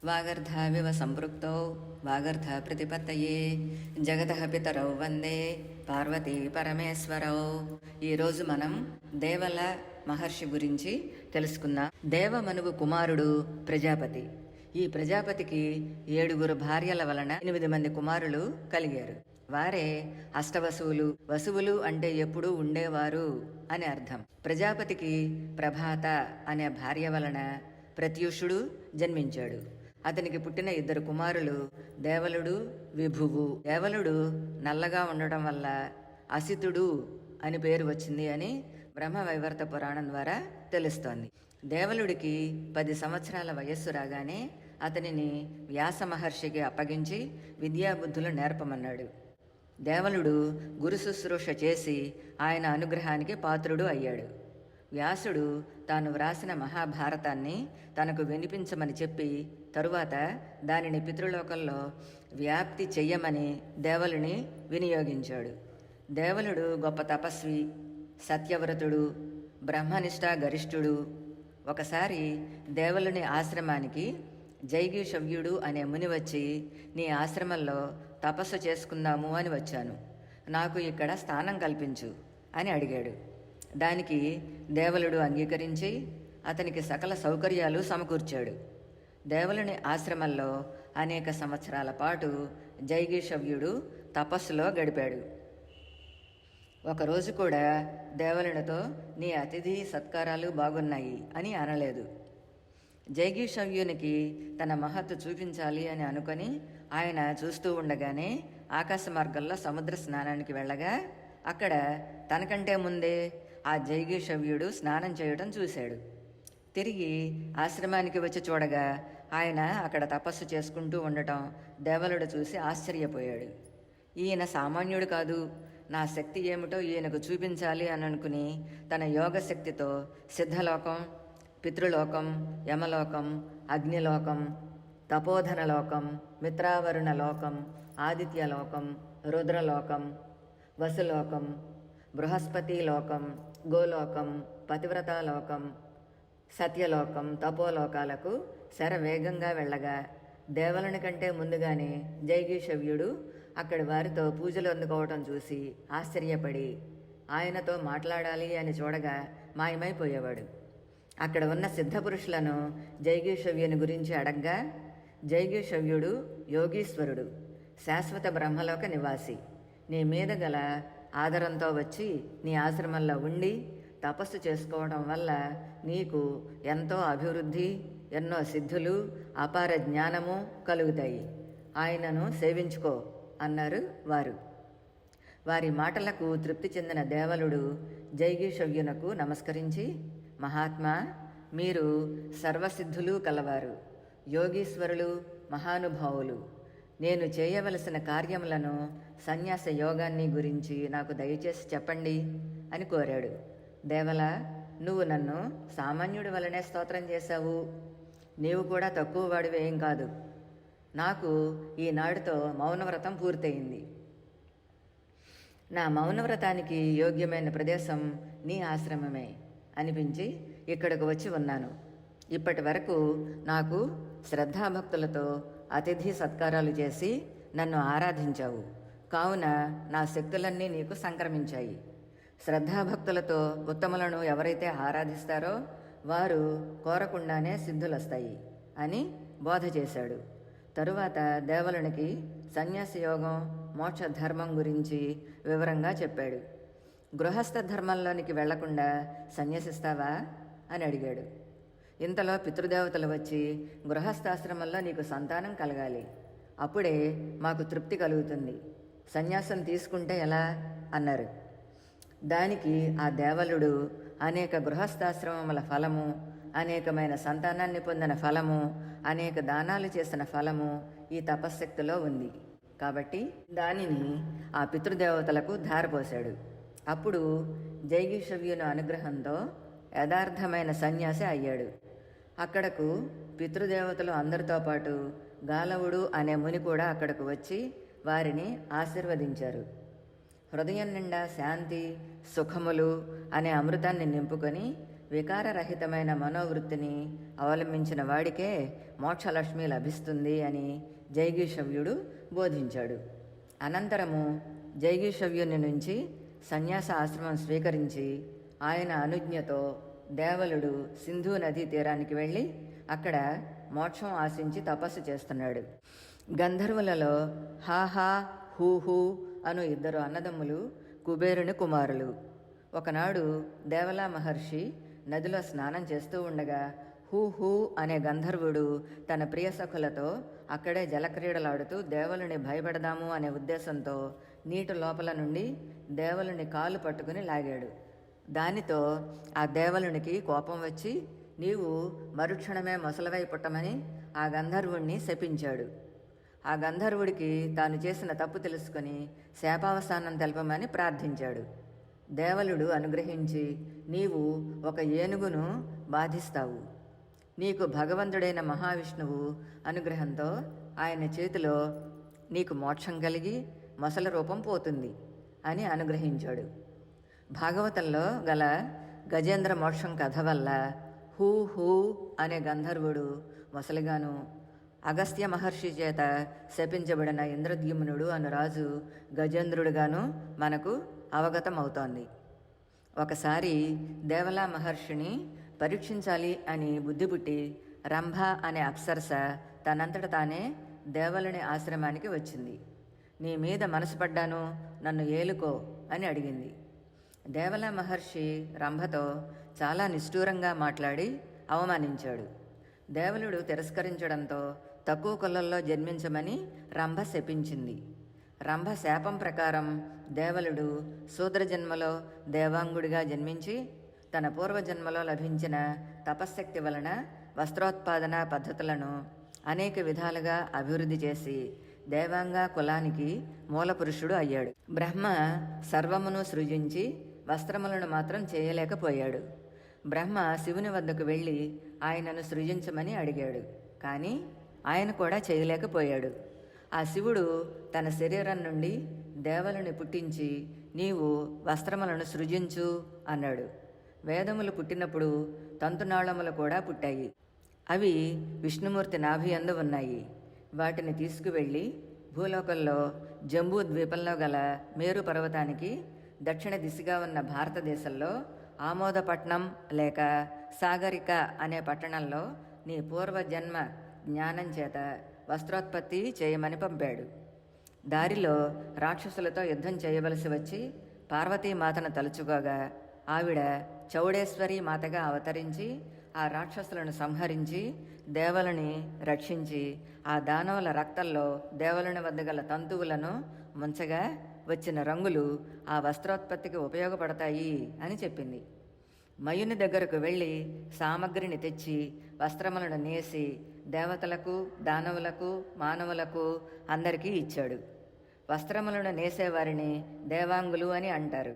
వాగర్ధావివ సంపృక్తౌ వాగర్ధ ప్రతిపత్తయే జగతః పితరౌ వందే పార్వతీ పరమేశ్వరౌ. ఈరోజు మనం దేవల మహర్షి గురించి తెలుసుకుందాం. దేవమనువు కుమారుడు ప్రజాపతి. ఈ ప్రజాపతికి 7 భార్యల వలన 8 మంది కుమారులు కలిగారు. వారే అష్టవసువులు. వసువులు అంటే ఎప్పుడూ ఉండేవారు అని అర్థం. ప్రజాపతికి ప్రభాత అనే భార్య వలన ప్రత్యూషుడు జన్మించాడు. అతనికి పుట్టిన 2 కుమారులు దేవలుడు, విభువు. దేవలుడు నల్లగా ఉండటం వల్ల అసితుడు అని పేరు వచ్చింది అని బ్రహ్మవైవర్త పురాణం ద్వారా తెలుస్తోంది. దేవలుడికి 10 సంవత్సరాల వయస్సు రాగానే అతనిని వ్యాస మహర్షికి అప్పగించి విద్యాబుద్ధులు నేర్పమన్నాడు. దేవలుడు గురు శుశ్రూష చేసి ఆయన అనుగ్రహానికి పాత్రుడు అయ్యాడు. వ్యాసుడు తాను వ్రాసిన మహాభారతాన్ని తనకు వినిపించమని చెప్పి తరువాత దానిని పితృలోకంలో వ్యాప్తి చెయ్యమని దేవలుని వినియోగించాడు. దేవలుడు గొప్ప తపస్వి, సత్యవ్రతుడు, బ్రహ్మనిష్ఠా గరిష్ఠుడు. ఒకసారి దేవలుని ఆశ్రమానికి జైగీషవ్యుడు అనే ముని వచ్చి, నీ ఆశ్రమంలో తపస్సు చేసుకుందాము అని వచ్చాను, నాకు ఇక్కడ స్థానం కల్పించు అని అడిగాడు. దానికి దేవలుడు అంగీకరించి అతనికి సకల సౌకర్యాలు సమకూర్చాడు. దేవలుని ఆశ్రమంలో అనేక సంవత్సరాల పాటు జైగీషవ్యుడు తపస్సులో గడిపాడు. ఒకరోజు కూడా దేవలునితో నీ అతిథి సత్కారాలు బాగున్నాయి అని అనలేదు. జైగీషవ్యునికి తన మహత్తు చూపించాలి అని అనుకొని ఆయన చూస్తూ ఉండగానే ఆకాశ మార్గంలో సముద్ర స్నానానికి వెళ్ళగా అక్కడ తనకంటే ముందే ఆ జైగీషవ్యుడు స్నానం చేయడం చూశాడు. తిరిగి ఆశ్రమానికి వచ్చి చూడగా ఆయన అక్కడ తపస్సు చేసుకుంటూ ఉండటం దేవలుడు చూసి ఆశ్చర్యపోయాడు. ఈయన సామాన్యుడు కాదు, నా శక్తి ఏమిటో ఈయనకు చూపించాలి అని అనుకుని తన యోగ శక్తితో సిద్ధలోకం, పితృలోకం, యమలోకం, అగ్నిలోకం, తపోధనలోకం, మిత్రావరుణ లోకం, ఆదిత్యలోకం, రుద్రలోకం, వసులోకం, బృహస్పతి లోకం, గోలోకం, పతివ్రతాలోకం, సత్యలోకం, తపోలోకాలకు శరవేగంగా వెళ్ళగా దేవలుని కంటే ముందుగానే జైగీషవ్యుడు అక్కడి వారితో పూజలు అందుకోవటం చూసి ఆశ్చర్యపడి ఆయనతో మాట్లాడాలి అని చూడగా మాయమైపోయేవాడు. అక్కడ ఉన్న సిద్ధపురుషులను జైగీషవ్యుని గురించి అడగ్గా జైగీషవ్యుడు యోగీశ్వరుడు, శాశ్వత బ్రహ్మలోక నివాసి, నీ మీద గల ఆదరంతో వచ్చి నీ ఆశ్రమంలో ఉండి తపస్సు చేసుకోవడం వల్ల నీకు ఎంతో అభివృద్ధి, ఎన్నో సిద్ధులు, అపార జ్ఞానము కలుగుతాయి, ఆయనను సేవించుకో అన్నారు వారు. వారి మాటలకు తృప్తి చెందిన దేవలుడు జైగీషవ్యునకు నమస్కరించి, మహాత్మా, మీరు సర్వసిద్ధులు కలవారు, యోగీశ్వరులు, మహానుభావులు. నేను చేయవలసిన కార్యములను, సన్యాస యోగాన్ని గురించి నాకు దయచేసి చెప్పండి అని కోరాడు. దేవల, నువ్వు నన్ను సామాన్యుడి వలనే స్తోత్రం చేశావు. నీవు కూడా తక్కువ వాడివి ఏం కాదు. నాకు ఈనాడుతో మౌనవ్రతం పూర్తయింది. నా మౌనవ్రతానికి యోగ్యమైన ప్రదేశం నీ ఆశ్రమమే అనిపించి ఇక్కడకు వచ్చి ఉన్నాను. ఇప్పటి వరకు నాకు శ్రద్ధాభక్తులతో అతిథి సత్కారాలు చేసి నన్ను ఆరాధించావు. కావున నా శక్తులన్నీ నీకు సంక్రమించాయి. శ్రద్ధాభక్తులతో ఉత్తములను ఎవరైతే ఆరాధిస్తారో వారు కోరకుండానే సిద్ధులొస్తాయి అని బోధ చేశాడు. తరువాత దేవలునికి సన్యాస యోగం, మోక్ష ధర్మం గురించి వివరంగా చెప్పాడు. గృహస్థ ధర్మంలోనికి వెళ్లకుండా సన్యసిస్తావా అని అడిగాడు. ఇంతలో పితృదేవతలు వచ్చి, గృహస్థాశ్రమంలో నీకు సంతానం కలగాలి, అప్పుడే మాకు తృప్తి కలుగుతుంది, సన్యాసం తీసుకుంటే ఎలా అన్నారు. దానికి ఆ దేవలుడు అనేక గృహస్థాశ్రమముల ఫలము, అనేకమైన సంతానాన్ని పొందిన ఫలము, అనేక దానాలు చేసిన ఫలము ఈ తపశ్శక్తిలో ఉంది కాబట్టి దానిని ఆ పితృదేవతలకు ధారపోశాడు. అప్పుడు జైగీషవ్యుని అనుగ్రహంతో యథార్థమైన సన్యాసి అయ్యాడు. అక్కడకు పితృదేవతలు అందరితో పాటు గాలవుడు అనే ముని కూడా అక్కడకు వచ్చి వారిని ఆశీర్వదించారు. హృదయం నిండా శాంతి, సుఖములు అనే అమృతాన్ని నింపుకొని వికారరహితమైన మనోవృత్తిని అవలంబించిన వాడికే మోక్షలక్ష్మి లభిస్తుంది అని జైగీషవ్యుడు బోధించాడు. అనంతరము జైగీషవ్యుని నుంచి సన్యాస ఆశ్రమం స్వీకరించి ఆయన అనుజ్ఞతో దేవలుడు సింధు నదీ తీరానికి వెళ్ళి అక్కడ మోక్షం ఆశించి తపస్సు చేస్తున్నాడు. గంధర్వులలో హాహా హూహూ అను ఇద్దరు అన్నదమ్ములు కుబేరుని కుమారులు. ఒకనాడు దేవలా మహర్షి నదిలో స్నానం చేస్తూ ఉండగా హూహూ అనే గంధర్వుడు తన ప్రియ సఖులతో అక్కడే జలక్రీడలాడుతూ దేవలుని భయపెడదాము అనే ఉద్దేశంతో నీటి లోపల నుండి దేవలుని కాలు పట్టుకుని లాగాడు. దానితో ఆ దేవలునికి కోపం వచ్చి నీవు మరుక్షణమే మొసలవై పుట్టమని ఆ గంధర్వుణ్ణి శపించాడు. ఆ గంధర్వుడికి తాను చేసిన తప్పు తెలుసుకొని శాపావసానం తెలపమని ప్రార్థించాడు. దేవలుడు అనుగ్రహించి నీవు ఒక ఏనుగును బాధిస్తావు. నీకు భగవంతుడైన మహావిష్ణువు అనుగ్రహంతో ఆయన చేతిలో నీకు మోక్షం కలిగి మొసల రూపం పోతుంది అని అనుగ్రహించాడు. భాగవతంలో గల గజేంద్ర మోక్షం కథ వల్ల హూ హూ అనే గంధర్వుడు మొసలిగాను, అగస్త్య మహర్షి చేత శపించబడిన ఇంద్రద్యుమ్నుడు అను రాజు గజేంద్రుడుగాను మనకు అవగతమవుతోంది. ఒకసారి దేవలా మహర్షిని పరీక్షించాలి అని బుద్ధి పుట్టి రంభ అనే అప్సరస తనంతట తానే దేవలుని ఆశ్రమానికి వచ్చింది. నీ మీద మనసు పడ్డాను, నన్ను ఏలుకో అని అడిగింది. దేవలా మహర్షి రంభతో చాలా నిష్ఠూరంగా మాట్లాడి అవమానించాడు. దేవలుడు తిరస్కరించడంతో తక్కువ కులంలో జన్మించమని రంభ శపించింది. రంభ శాపం ప్రకారం దేవలుడు శూద్రజన్మలో దేవాంగుడిగా జన్మించి తన పూర్వజన్మలో లభించిన తపశ్శక్తి వలన వస్త్రోత్పాదన పద్ధతులను అనేక విధాలుగా అభివృద్ధి చేసి దేవాంగ కులానికి మూలపురుషుడు అయ్యాడు. బ్రహ్మ సర్వమును సృజించి వస్త్రములను మాత్రం చేయలేకపోయాడు. బ్రహ్మ శివుని వద్దకు వెళ్ళి ఆయనను సృజించమని అడిగాడు. కానీ ఆయన కూడా చేయలేకపోయాడు. ఆ శివుడు తన శరీరం నుండి దేవలను పుట్టించి నీవు వస్త్రములను సృజించు అన్నాడు. వేదములు పుట్టినప్పుడు తంతునాళములు కూడా పుట్టాయి. అవి విష్ణుమూర్తి నాభి యందు ఉన్నాయి. వాటిని తీసుకువెళ్ళి భూలోకంలో జంబూ ద్వీపంలో గల మేరు పర్వతానికి దక్షిణ దిశగా ఉన్న భారతదేశంలో ఆమోదపట్నం లేక సాగరిక అనే పట్టణంలో నీ పూర్వజన్మ జ్ఞానం చేత వస్త్రోత్పత్తి చేయమని పంపాడు. దారిలో రాక్షసులతో యుద్ధం చేయవలసి వచ్చి పార్వతీమాతను తలుచుకోగా ఆవిడ చౌడేశ్వరి మాతగా అవతరించి ఆ రాక్షసులను సంహరించి దేవలని రక్షించి ఆ దానవుల రక్తంలో దేవలని వద్ద గల తంతువులను ముంచగా వచ్చిన రంగులు ఆ వస్త్రోత్పత్తికి ఉపయోగపడతాయి అని చెప్పింది. మయుని దగ్గరకు వెళ్ళి సామగ్రిని తెచ్చి వస్త్రములను నేసి దేవతలకు, దానవులకు, మానవులకు అందరికీ ఇచ్చాడు. వస్త్రములను నేసేవారిని దేవాంగులు అని అంటారు.